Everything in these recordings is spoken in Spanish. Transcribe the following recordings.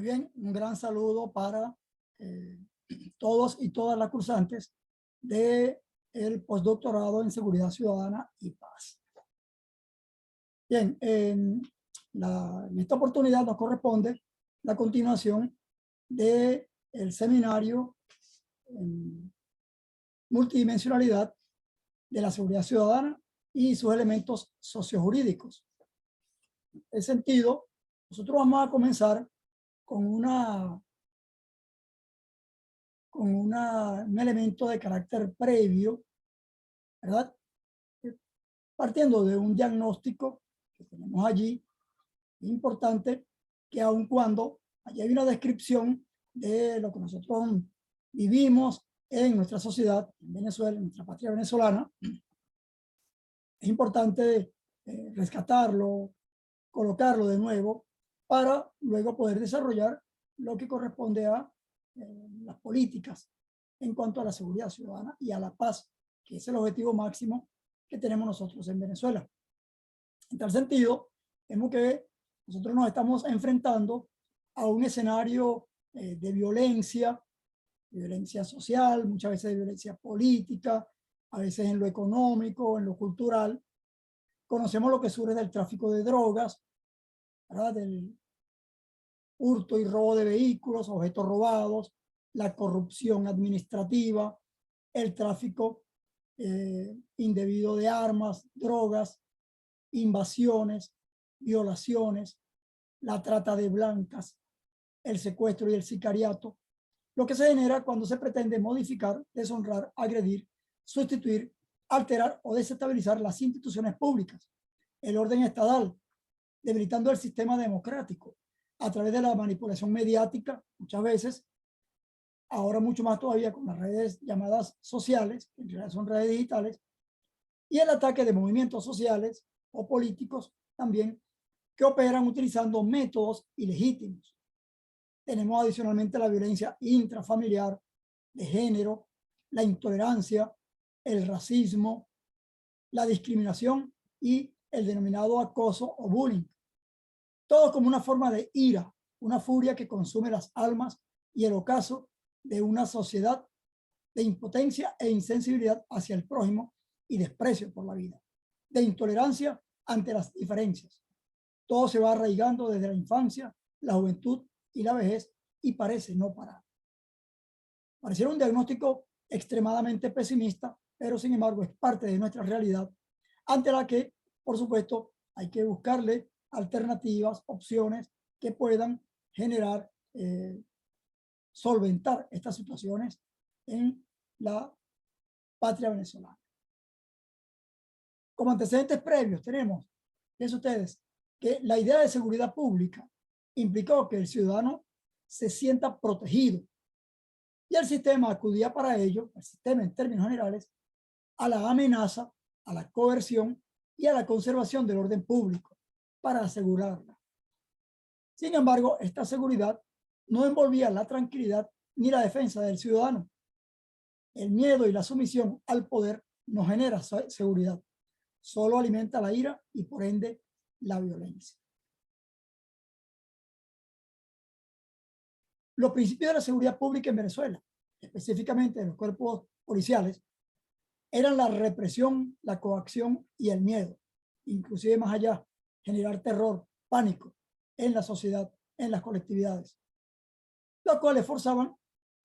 Muy bien, un gran saludo para todos y todas las cursantes del postdoctorado en Seguridad Ciudadana y Paz. Bien, en esta oportunidad nos corresponde la continuación del seminario en multidimensionalidad de la seguridad ciudadana y sus elementos sociojurídicos. En ese sentido, nosotros vamos a comenzar con un elemento de carácter previo, ¿verdad? Partiendo de un diagnóstico que tenemos allí, importante, que aun cuando allí hay una descripción de lo que nosotros vivimos en nuestra sociedad, en Venezuela, en nuestra patria venezolana, es importante rescatarlo, colocarlo de nuevo, para luego poder desarrollar lo que corresponde a las políticas en cuanto a la seguridad ciudadana y a la paz, que es el objetivo máximo que tenemos nosotros en Venezuela. En tal sentido, vemos que nosotros nos estamos enfrentando a un escenario de violencia social, muchas veces de violencia política, a veces en lo económico, en lo cultural. Conocemos lo que surge del tráfico de drogas, ¿verdad? Del hurto y robo de vehículos, objetos robados, la corrupción administrativa, el tráfico indebido de armas, drogas, invasiones, violaciones, la trata de blancas, el secuestro y el sicariato, lo que se genera cuando se pretende modificar, deshonrar, agredir, sustituir, alterar o desestabilizar las instituciones públicas, el orden estatal, debilitando el sistema democrático a través de la manipulación mediática, muchas veces, ahora mucho más todavía con las redes llamadas sociales, que en realidad son redes digitales, y el ataque de movimientos sociales o políticos también que operan utilizando métodos ilegítimos. Tenemos adicionalmente la violencia intrafamiliar, de género, la intolerancia, el racismo, la discriminación y el denominado acoso o bullying. Todo como una forma de ira, una furia que consume las almas y el ocaso de una sociedad de impotencia e insensibilidad hacia el prójimo y desprecio por la vida, de intolerancia ante las diferencias. Todo se va arraigando desde la infancia, la juventud y la vejez y parece no parar. Pareciera un diagnóstico extremadamente pesimista, pero sin embargo es parte de nuestra realidad, ante la que, por supuesto, hay que buscarle alternativas, opciones que puedan generar, solventar estas situaciones en la patria venezolana. Como antecedentes previos tenemos, fíjense ustedes, que la idea de seguridad pública implicó que el ciudadano se sienta protegido y el sistema acudía para ello, el sistema en términos generales, a la amenaza, a la coerción y a la conservación del orden público para asegurarla. Sin embargo, esta seguridad no envolvía la tranquilidad ni la defensa del ciudadano. El miedo y la sumisión al poder no genera seguridad, solo alimenta la ira y por ende la violencia. Los principios de la seguridad pública en Venezuela, específicamente de los cuerpos policiales, eran la represión, la coacción y el miedo, inclusive más allá, generar terror, pánico en la sociedad, en las colectividades, los cuales forzaban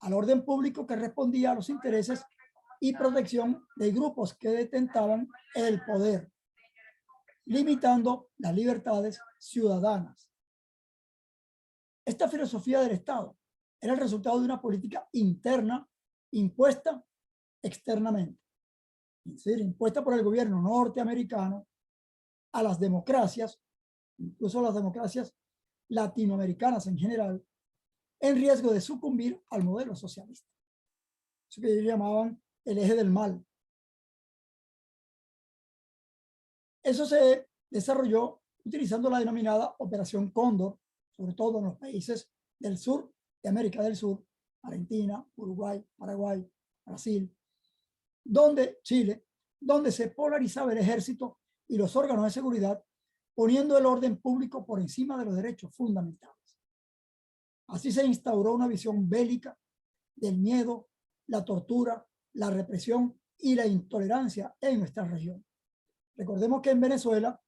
al orden público que respondía a los intereses y protección de grupos que detentaban el poder, limitando las libertades ciudadanas. Esta filosofía del Estado era el resultado de una política interna impuesta externamente, es decir, impuesta por el gobierno norteamericano a las democracias, incluso a las democracias latinoamericanas en general, en riesgo de sucumbir al modelo socialista. Eso que ellos llamaban el eje del mal. Eso se desarrolló utilizando la denominada Operación Cóndor, sobre todo en los países del sur de América del Sur, Argentina, Uruguay, Paraguay, Brasil, Chile, donde se polarizaba el ejército y los órganos de seguridad, poniendo el orden público por encima de los derechos fundamentales. Así se instauró una visión bélica del miedo, la tortura, la represión y la intolerancia en nuestra región. Recordemos que en Venezuela,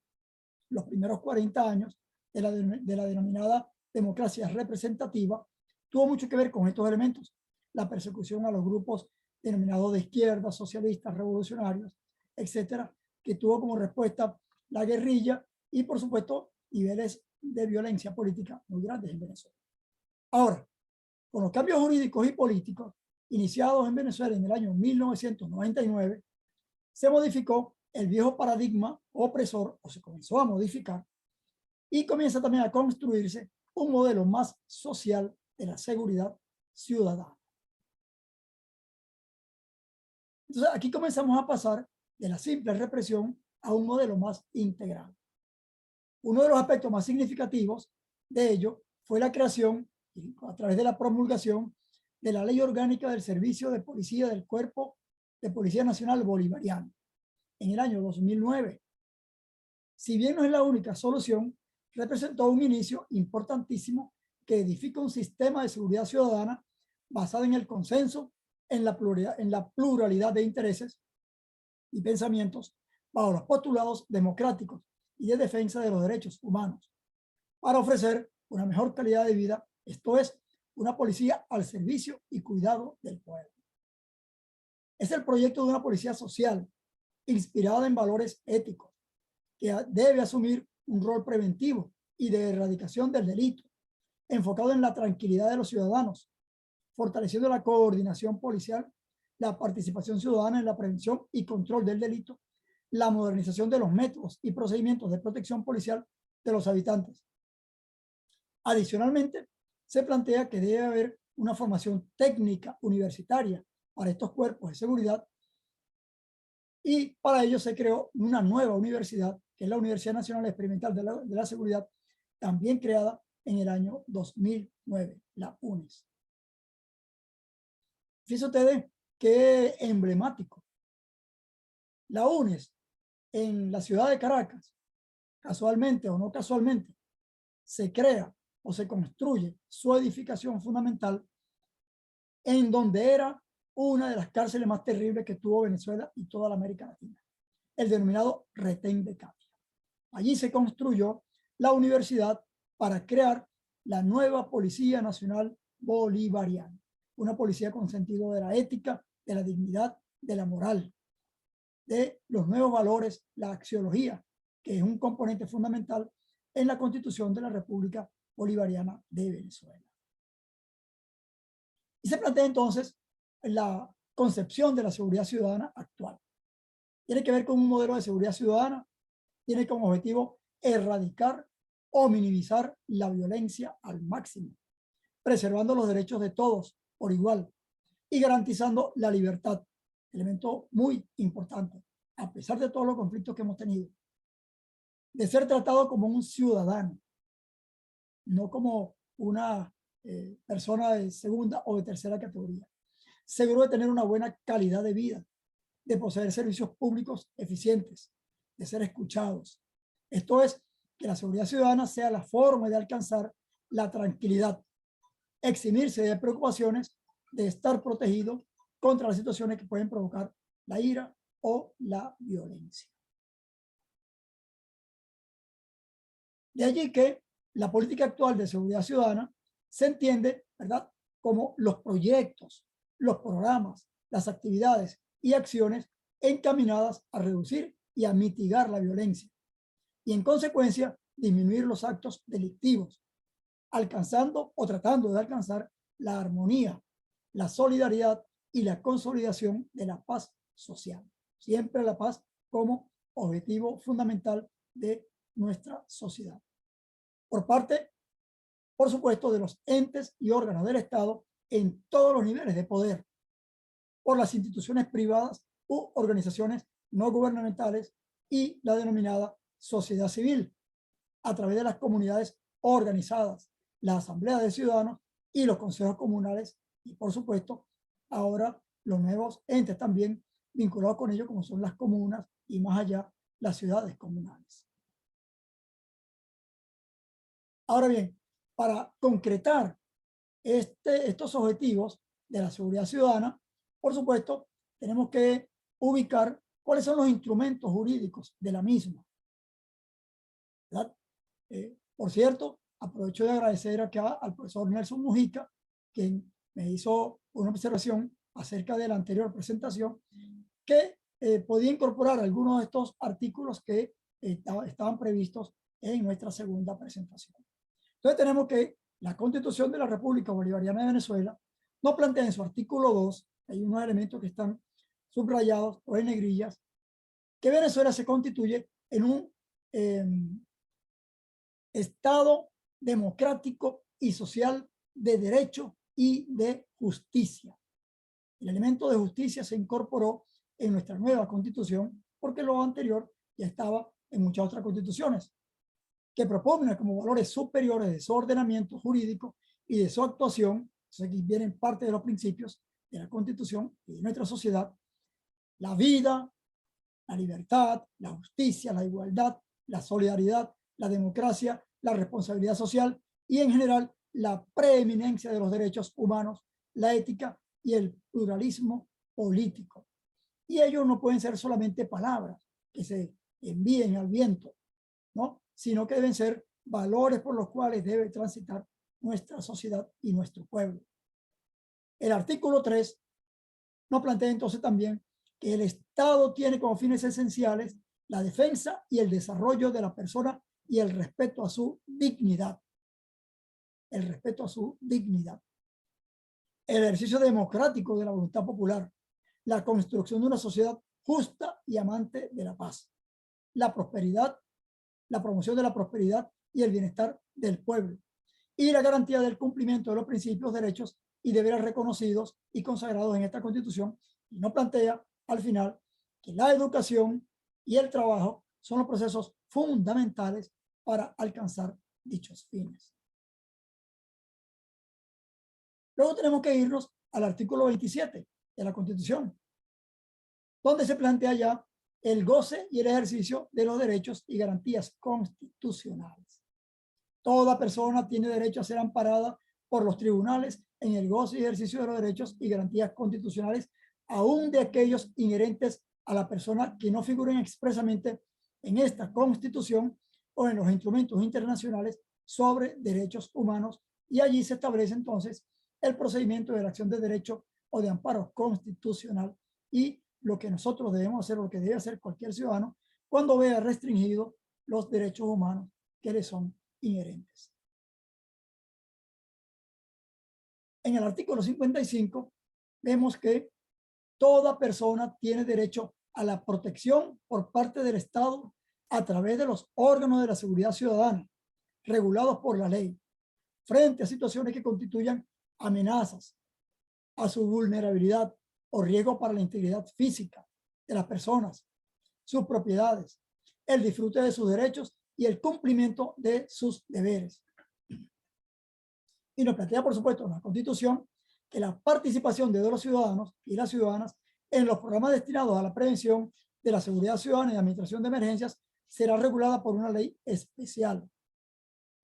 los primeros 40 años de la denominada democracia representativa tuvo mucho que ver con estos elementos. La persecución a los grupos denominados de izquierda, socialistas, revolucionarios, etcétera, que tuvo como respuesta la guerrilla y, por supuesto, niveles de violencia política muy grandes en Venezuela. Ahora, con los cambios jurídicos y políticos iniciados en Venezuela en el año 1999, se modificó el viejo paradigma opresor, o se comenzó a modificar, y comienza también a construirse un modelo más social de la seguridad ciudadana. Entonces, aquí comenzamos a pasar de la simple represión a un modelo más integral. Uno de los aspectos más significativos de ello fue la creación, a través de la promulgación, de la Ley Orgánica del Servicio de Policía del Cuerpo de Policía Nacional Bolivariano en el año 2009. Si bien no es la única solución, representó un inicio importantísimo que edifica un sistema de seguridad ciudadana basado en el consenso, en la pluralidad de intereses y pensamientos, bajo los postulados democráticos y de defensa de los derechos humanos, para ofrecer una mejor calidad de vida, esto es, una policía al servicio y cuidado del pueblo. Es el proyecto de una policía social, inspirada en valores éticos, que debe asumir un rol preventivo y de erradicación del delito, enfocado en la tranquilidad de los ciudadanos, fortaleciendo la coordinación policial, la participación ciudadana en la prevención y control del delito, la modernización de los métodos y procedimientos de protección policial de los habitantes. Adicionalmente, se plantea que debe haber una formación técnica universitaria para estos cuerpos de seguridad y para ello se creó una nueva universidad, que es la Universidad Nacional Experimental de la Seguridad, también creada en el año 2009, la UNES. Fíjense ustedes qué emblemático. La UNES en la ciudad de Caracas, casualmente o no casualmente, se crea o se construye su edificación fundamental en donde era una de las cárceles más terribles que tuvo Venezuela y toda la América Latina, el denominado Retén de Capia. Allí se construyó la universidad para crear la nueva Policía Nacional Bolivariana, una policía con sentido de la ética, de la dignidad, de la moral, de los nuevos valores, la axiología, que es un componente fundamental en la Constitución de la República Bolivariana de Venezuela. Y se plantea entonces la concepción de la seguridad ciudadana actual. Tiene que ver con un modelo de seguridad ciudadana, tiene como objetivo erradicar o minimizar la violencia al máximo, preservando los derechos de todos por igual y garantizando la libertad, elemento muy importante, a pesar de todos los conflictos que hemos tenido, de ser tratado como un ciudadano, no como una persona de segunda o de tercera categoría, seguro de tener una buena calidad de vida, de poseer servicios públicos eficientes, de ser escuchados. Esto es, que la seguridad ciudadana sea la forma de alcanzar la tranquilidad, eximirse de preocupaciones, de estar protegido contra las situaciones que pueden provocar la ira o la violencia. De allí que la política actual de seguridad ciudadana se entiende, ¿verdad?, como los proyectos, los programas, las actividades y acciones encaminadas a reducir y a mitigar la violencia y, en consecuencia, disminuir los actos delictivos, alcanzando o tratando de alcanzar la armonía, la solidaridad y la consolidación de la paz social. Siempre la paz como objetivo fundamental de nuestra sociedad. Por parte, por supuesto, de los entes y órganos del Estado en todos los niveles de poder, por las instituciones privadas u organizaciones no gubernamentales y la denominada sociedad civil, a través de las comunidades organizadas, las asambleas de ciudadanos y los consejos comunales y, por supuesto, ahora los nuevos entes también vinculados con ello, como son las comunas y más allá las ciudades comunales. Ahora bien, para concretar estos objetivos de la seguridad ciudadana, por supuesto, tenemos que ubicar cuáles son los instrumentos jurídicos de la misma, ¿verdad? Por cierto, aprovecho de agradecer acá al profesor Nelson Mujica, quien me hizo una observación acerca de la anterior presentación, que podía incorporar algunos de estos artículos que estaban previstos en nuestra segunda presentación. Entonces tenemos que la Constitución de la República Bolivariana de Venezuela nos plantea en su artículo 2, hay unos elementos que están subrayados o en negrillas, que Venezuela se constituye en un Estado democrático y social de derecho y de justicia. El elemento de justicia se incorporó en nuestra nueva Constitución porque lo anterior ya estaba en muchas otras constituciones, que proponen como valores superiores de su ordenamiento jurídico y de su actuación. Entonces aquí vienen parte de los principios de la Constitución y de nuestra sociedad: la vida, la libertad, la justicia, la igualdad, la solidaridad, la democracia, la responsabilidad social y en general la preeminencia de los derechos humanos, la ética y el pluralismo político. Y ellos no pueden ser solamente palabras que se envíen al viento, ¿no? Sino que deben ser valores por los cuales debe transitar nuestra sociedad y nuestro pueblo. El artículo 3 nos plantea entonces también que el Estado tiene como fines esenciales la defensa y el desarrollo de la persona y el respeto a su dignidad. El respeto a su dignidad. El ejercicio democrático de la voluntad popular. La construcción de una sociedad justa y amante de la paz. La prosperidad, la promoción de la prosperidad y el bienestar del pueblo. Y la garantía del cumplimiento de los principios, derechos y deberes reconocidos y consagrados en esta Constitución. Y no plantea al final que la educación y el trabajo son los procesos fundamentales para alcanzar dichos fines. Luego tenemos que irnos al artículo 27 de la Constitución, donde se plantea ya el goce y el ejercicio de los derechos y garantías constitucionales. Toda persona tiene derecho a ser amparada por los tribunales en el goce y ejercicio de los derechos y garantías constitucionales, aun de aquellos inherentes a la persona que no figuren expresamente en esta Constitución o en los instrumentos internacionales sobre derechos humanos, y allí se establece entonces el procedimiento de la acción de derecho o de amparo constitucional y lo que nosotros debemos hacer, lo que debe hacer cualquier ciudadano cuando vea restringidos los derechos humanos que le son inherentes. En el artículo 55 vemos que toda persona tiene derecho a la protección por parte del Estado a través de los órganos de la seguridad ciudadana, regulados por la ley, frente a situaciones que constituyan amenazas a su vulnerabilidad o riesgo para la integridad física de las personas, sus propiedades, el disfrute de sus derechos y el cumplimiento de sus deberes. Y nos plantea, por supuesto, la Constitución que la participación de los ciudadanos y las ciudadanas en los programas destinados a la prevención de la seguridad ciudadana y administración de emergencias será regulada por una ley especial.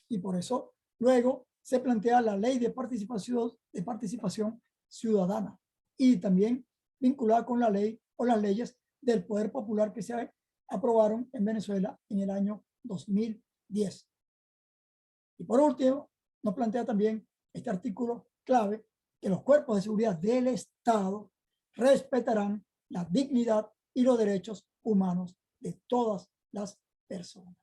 Y por eso luego se plantea la ley de participación ciudadana y también vinculada con la ley o las leyes del Poder Popular que se aprobaron en Venezuela en el año 2010. Y por último, nos plantea también este artículo clave que los cuerpos de seguridad del Estado respetarán la dignidad y los derechos humanos de todas las personas.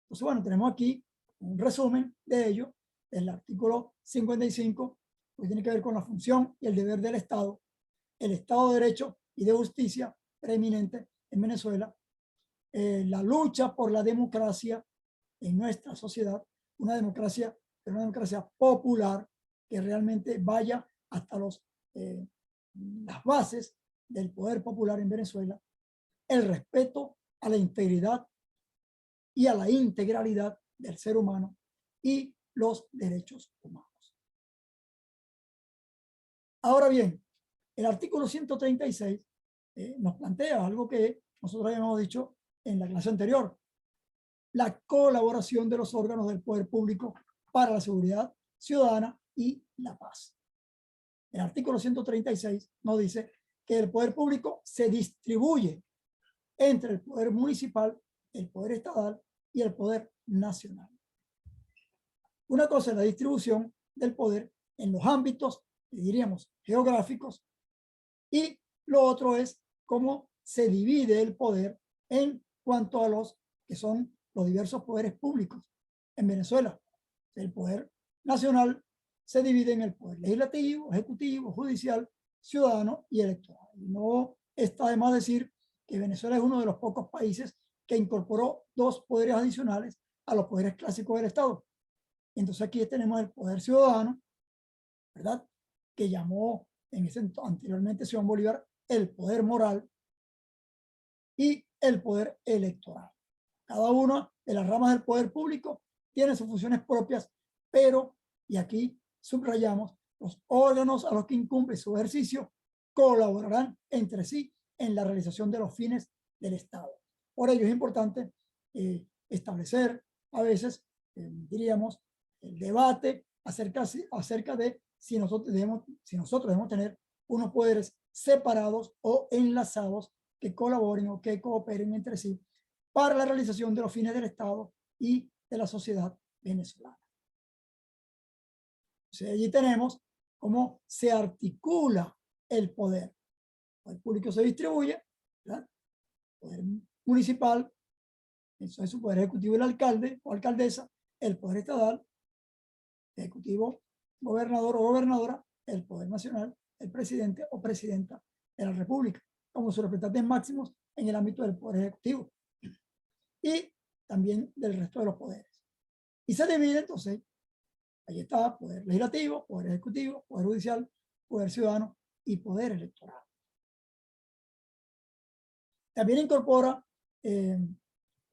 Entonces, bueno, tenemos aquí un resumen de ello. El artículo 55, que tiene que ver con la función y el deber del Estado, el Estado de Derecho y de Justicia preeminente en Venezuela, la lucha por la democracia en nuestra sociedad, una democracia popular que realmente vaya hasta las bases del poder popular en Venezuela, el respeto a la integridad y a la integralidad del ser humano y los derechos humanos. Ahora bien, el artículo 136 nos plantea algo que nosotros habíamos dicho en la clase anterior: la colaboración de los órganos del poder público para la seguridad ciudadana y la paz. El artículo 136 nos dice que el poder público se distribuye entre el poder municipal, el poder estatal y el poder nacional. Una cosa es la distribución del poder en los ámbitos, diríamos, geográficos, y lo otro es cómo se divide el poder en cuanto a los que son los diversos poderes públicos. En Venezuela, el poder nacional se divide en el poder legislativo, ejecutivo, judicial, ciudadano y electoral. No está de más decir que Venezuela es uno de los pocos países que incorporó dos poderes adicionales a los poderes clásicos del Estado. Entonces aquí tenemos el poder ciudadano, ¿verdad? Que llamó anteriormente Simón Bolívar el poder moral, y el poder electoral. Cada una de las ramas del poder público tiene sus funciones propias, pero, y aquí subrayamos, los órganos a los que incumbe su ejercicio colaborarán entre sí en la realización de los fines del Estado. Por ello es importante establecer a veces, diríamos, el debate acerca de si nosotros debemos tener unos poderes separados o enlazados que colaboren o que cooperen entre sí para la realización de los fines del Estado y de la sociedad venezolana. Entonces, allí tenemos cómo se articula el poder. El público se distribuye, ¿verdad? El poder municipal, eso es su poder ejecutivo, el alcalde o alcaldesa, el poder estatal, ejecutivo, gobernador o gobernadora, el poder nacional, el presidente o presidenta de la República, como sus representantes máximos en el ámbito del poder ejecutivo y también del resto de los poderes. Y se divide entonces, ahí está, poder legislativo, poder ejecutivo, poder judicial, poder ciudadano y poder electoral. También incorpora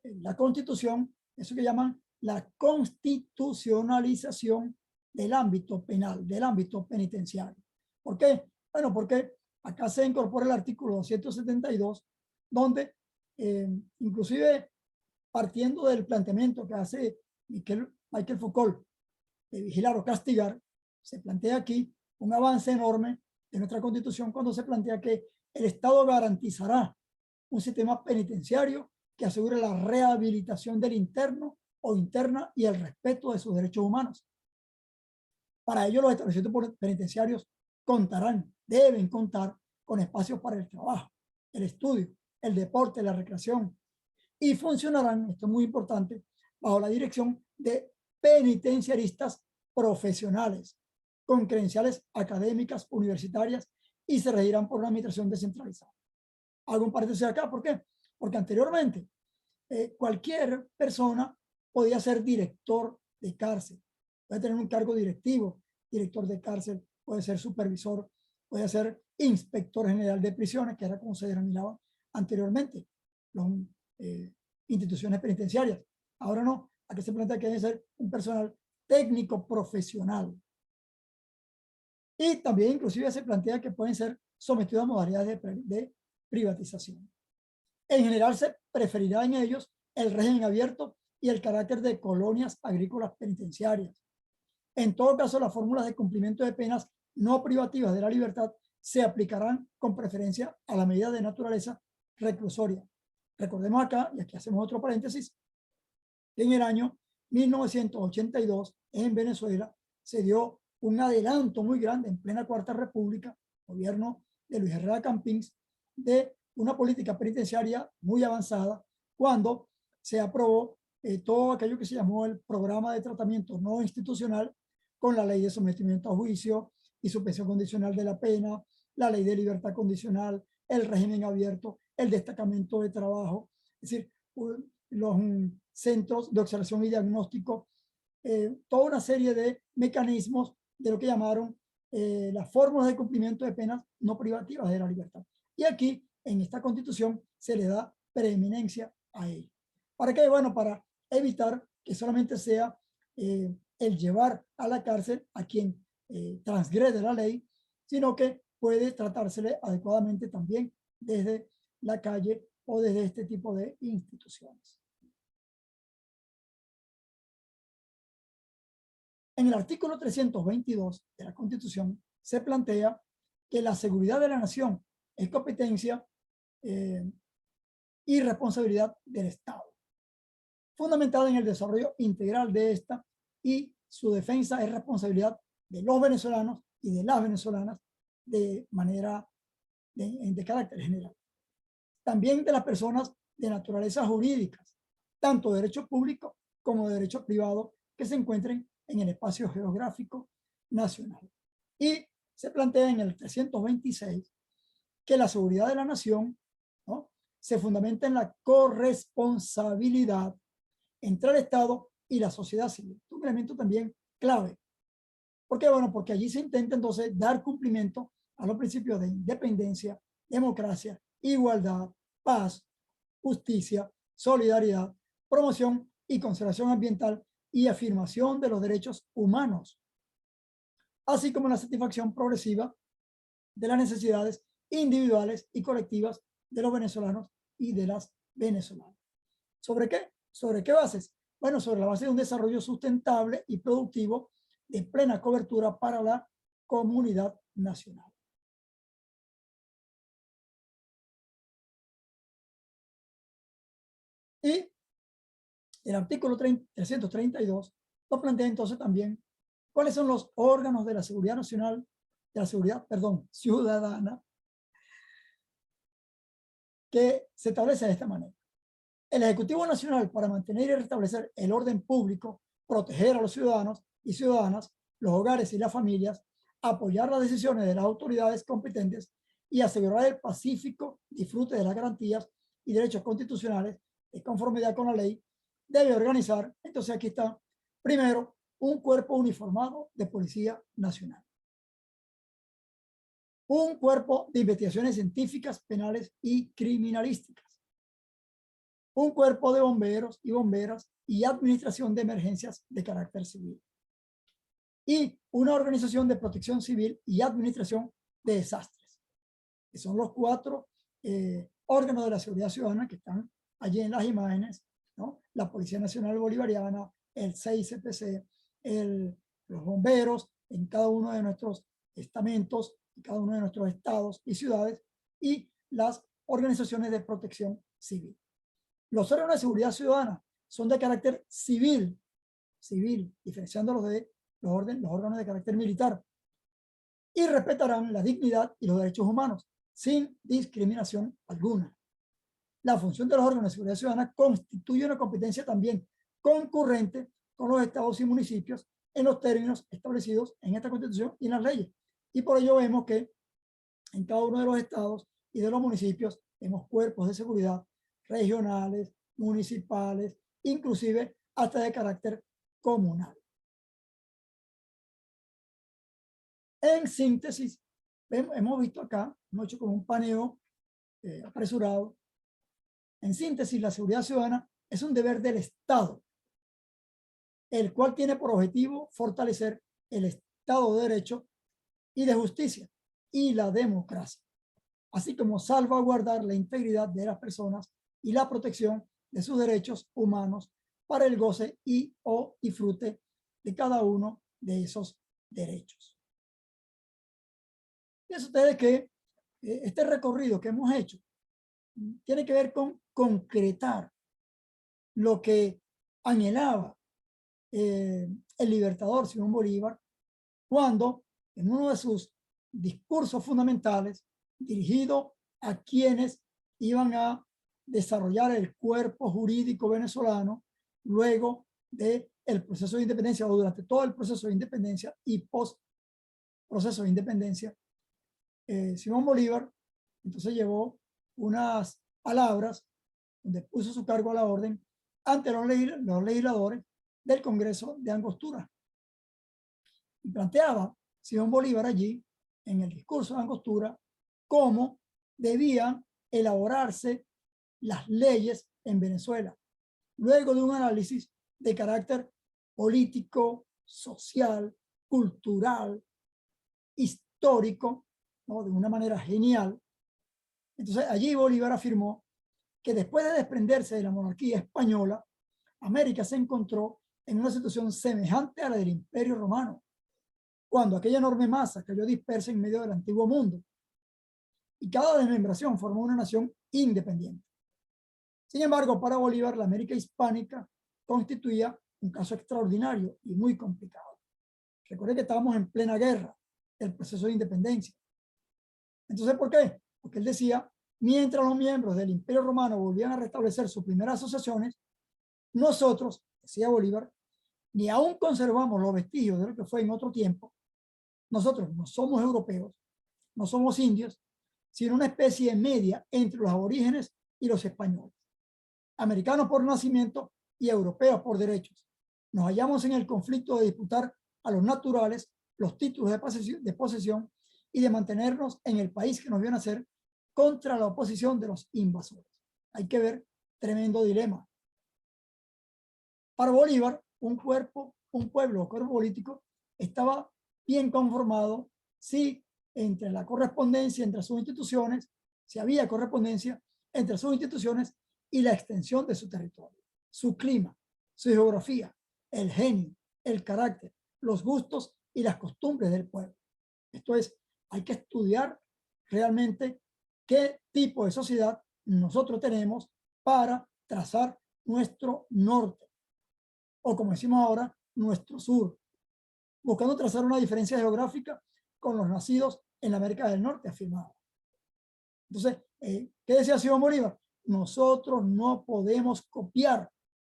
la Constitución, eso que llaman la constitucionalización del ámbito penal, del ámbito penitenciario. ¿Por qué? Bueno, porque acá se incorpora el artículo 272, donde inclusive partiendo del planteamiento que hace Michel Foucault de vigilar o castigar, se plantea aquí un avance enorme de nuestra Constitución cuando se plantea que el Estado garantizará un sistema penitenciario que asegure la rehabilitación del interno o interna y el respeto de sus derechos humanos. Para ello, los establecimientos penitenciarios deben contar con espacios para el trabajo, el estudio, el deporte, la recreación, y funcionarán, esto es muy importante, bajo la dirección de penitenciaristas profesionales con credenciales académicas universitarias y se regirán por una administración descentralizada. Hago un paréntesis acá, ¿por qué? Porque anteriormente cualquier persona podía ser director de cárcel, puede tener un cargo directivo, director de cárcel, puede ser supervisor, puede ser inspector general de prisiones, que era como se denominaba anteriormente, los instituciones penitenciarias. Ahora no, aquí se plantea que debe ser un personal técnico profesional. Y también inclusive se plantea que pueden ser sometidos a modalidades de privatización. En general se preferirá en ellos el régimen abierto y el carácter de colonias agrícolas penitenciarias. En todo caso, las fórmulas de cumplimiento de penas no privativas de la libertad se aplicarán con preferencia a la medida de naturaleza reclusoria. Recordemos acá, y aquí hacemos otro paréntesis, que en el año 1982 en Venezuela se dio un adelanto muy grande en plena Cuarta República, gobierno de Luis Herrera Campins, de una política penitenciaria muy avanzada cuando se aprobó todo aquello que se llamó el programa de tratamiento no institucional con la ley de sometimiento a juicio y suspensión condicional de la pena, la ley de libertad condicional, el régimen abierto, el destacamento de trabajo, es decir, los centros de observación y diagnóstico, toda una serie de mecanismos de lo que llamaron las fórmulas de cumplimiento de penas no privativas de la libertad. Y aquí, en esta Constitución, se le da preeminencia a ello. ¿Para qué? Bueno, para evitar que solamente sea el llevar a la cárcel a quien transgrede la ley, sino que puede tratársele adecuadamente también desde la calle o desde este tipo de instituciones. En el artículo 322 de la Constitución se plantea que la seguridad de la nación es competencia y responsabilidad del Estado, fundamentada en el desarrollo integral de esta, y su defensa es responsabilidad de los venezolanos y de las venezolanas de manera de carácter general. También de las personas de naturaleza jurídicas, tanto de derecho público como de derecho privado, que se encuentren en el espacio geográfico nacional. Y se plantea en el 326 que la seguridad de la nación, ¿no?, se fundamenta en la corresponsabilidad entre el Estado y la sociedad civil. Un elemento también clave. ¿Por qué? Bueno, porque allí se intenta entonces dar cumplimiento a los principios de independencia, democracia, igualdad, paz, justicia, solidaridad, promoción y conservación ambiental y afirmación de los derechos humanos, así como la satisfacción progresiva de las necesidades individuales y colectivas de los venezolanos y de las venezolanas. ¿Sobre qué? ¿Sobre qué bases? Bueno, sobre la base de un desarrollo sustentable y productivo de plena cobertura para la comunidad nacional. Y el artículo 332 nos plantea entonces también cuáles son los órganos de la seguridad nacional, de la seguridad, perdón, ciudadana, que se establece de esta manera. El Ejecutivo Nacional, para mantener y restablecer el orden público, proteger a los ciudadanos y ciudadanas, los hogares y las familias, apoyar las decisiones de las autoridades competentes y asegurar el pacífico disfrute de las garantías y derechos constitucionales de conformidad con la ley, debe organizar, entonces aquí está, primero, un cuerpo uniformado de Policía Nacional, un cuerpo de investigaciones científicas, penales y criminalísticas, un cuerpo de bomberos y bomberas y administración de emergencias de carácter civil, y una organización de protección civil y administración de desastres, que son los 4 órganos de la seguridad ciudadana que están allí en las imágenes, ¿no? La Policía Nacional Bolivariana, el CICPC, los bomberos en cada uno de nuestros estamentos, en cada uno de nuestros estados y ciudades, y las organizaciones de protección civil. Los órganos de seguridad ciudadana son de carácter civil, diferenciándolos de los órganos de carácter militar, y respetarán la dignidad y los derechos humanos sin discriminación alguna. La función de los órganos de seguridad ciudadana constituye una competencia también concurrente con los estados y municipios en los términos establecidos en esta Constitución y en las leyes. Y por ello vemos que en cada uno de los estados y de los municipios tenemos cuerpos de seguridad regionales, municipales, inclusive hasta de carácter comunal. En síntesis, hemos visto acá, hemos hecho como un paneo apresurado. En síntesis, la seguridad ciudadana es un deber del Estado, el cual tiene por objetivo fortalecer el Estado de Derecho y de justicia y la democracia, así como salvaguardar la integridad de las personas y la protección de sus derechos humanos para el goce y o disfrute de cada uno de esos derechos. Pienso ustedes que este recorrido que hemos hecho tiene que ver con concretar lo que anhelaba el libertador Simón Bolívar cuando en uno de sus discursos fundamentales dirigido a quienes iban a desarrollar el cuerpo jurídico venezolano luego del proceso de independencia o durante todo el proceso de independencia y post proceso de independencia, Simón Bolívar entonces llevó unas palabras donde puso su cargo a la orden ante los legisladores del Congreso de Angostura. Y planteaba Simón Bolívar allí, en el discurso de Angostura, cómo debían elaborarse las leyes en Venezuela, luego de un análisis de carácter político, social, cultural, histórico, ¿no?, de una manera genial. Entonces allí Bolívar afirmó que después de desprenderse de la monarquía española, América se encontró en una situación semejante a la del Imperio Romano, cuando aquella enorme masa cayó dispersa en medio del antiguo mundo y cada desmembración formó una nación independiente. Sin embargo, para Bolívar, la América hispánica constituía un caso extraordinario y muy complicado. Recuerde que estábamos en plena guerra, el proceso de independencia. Entonces, ¿por qué? Porque él decía, mientras los miembros del Imperio Romano volvían a restablecer sus primeras asociaciones, nosotros, decía Bolívar, ni aún conservamos los vestigios de lo que fue en otro tiempo. Nosotros no somos europeos, no somos indios, sino una especie media entre los aborígenes y los españoles, americanos por nacimiento y europeos por derechos. Nos hallamos en el conflicto de disputar a los naturales los títulos de posesión y de mantenernos en el país que nos vio nacer contra la oposición de los invasores. Hay que ver, tremendo dilema. Para Bolívar, un pueblo o cuerpo político estaba bien conformado si entre la correspondencia entre sus instituciones, si había correspondencia entre sus instituciones y la extensión de su territorio, su clima, su geografía, el genio, el carácter, los gustos y las costumbres del pueblo. Esto es, hay que estudiar realmente qué tipo de sociedad nosotros tenemos para trazar nuestro norte, o como decimos ahora, nuestro sur, buscando trazar una diferencia geográfica con los nacidos en la América del Norte, afirmaba. Entonces, ¿qué decía Simón Bolívar? Nosotros no podemos copiar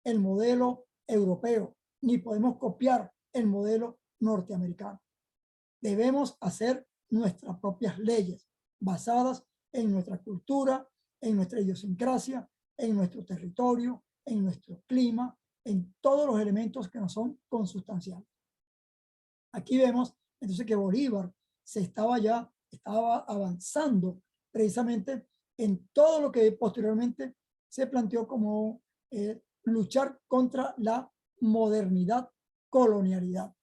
el modelo europeo, ni podemos copiar el modelo norteamericano. Debemos hacer nuestras propias leyes, basadas en nuestra cultura, en nuestra idiosincrasia, en nuestro territorio, en nuestro clima, en todos los elementos que nos son consustanciales. Aquí vemos entonces que Bolívar estaba avanzando precisamente en todo lo que posteriormente se planteó como luchar contra la modernidad, colonialidad.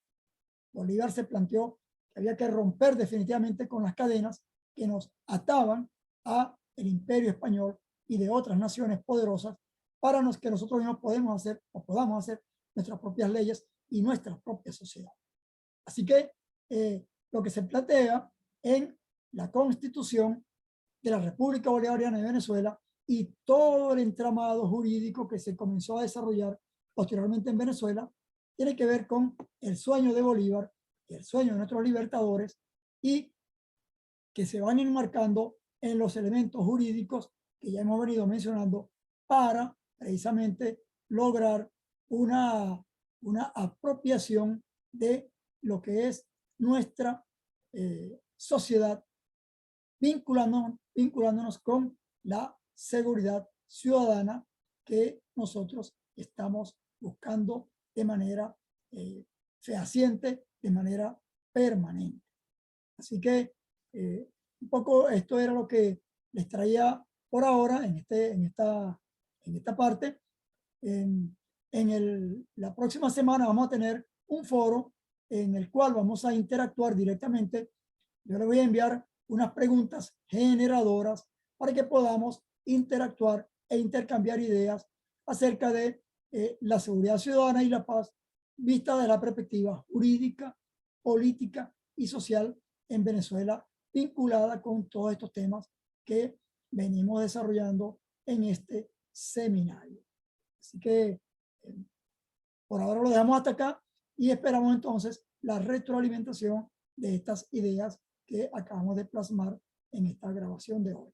Bolívar se planteó que había que romper definitivamente con las cadenas que nos ataban a el Imperio Español y de otras naciones poderosas para que nosotros mismos podamos hacer nuestras propias leyes y nuestra propia sociedad. Así que lo que se plantea en la Constitución de la República Bolivariana de Venezuela y todo el entramado jurídico que se comenzó a desarrollar posteriormente en Venezuela tiene que ver con el sueño de Bolívar y el sueño de nuestros libertadores y que se van enmarcando en los elementos jurídicos que ya hemos venido mencionando para precisamente lograr una apropiación de lo que es nuestra sociedad, vinculándonos con la seguridad ciudadana que nosotros estamos buscando de manera fehaciente, de manera permanente. Así que un poco esto era lo que les traía por ahora en esta parte. La próxima semana vamos a tener un foro en el cual vamos a interactuar directamente. Yo le voy a enviar unas preguntas generadoras para que podamos interactuar e intercambiar ideas acerca de la seguridad ciudadana y la paz vista de la perspectiva jurídica, política y social en Venezuela, vinculada con todos estos temas que venimos desarrollando en este seminario. Así que por ahora lo dejamos hasta acá y esperamos entonces la retroalimentación de estas ideas que acabamos de plasmar en esta grabación de hoy.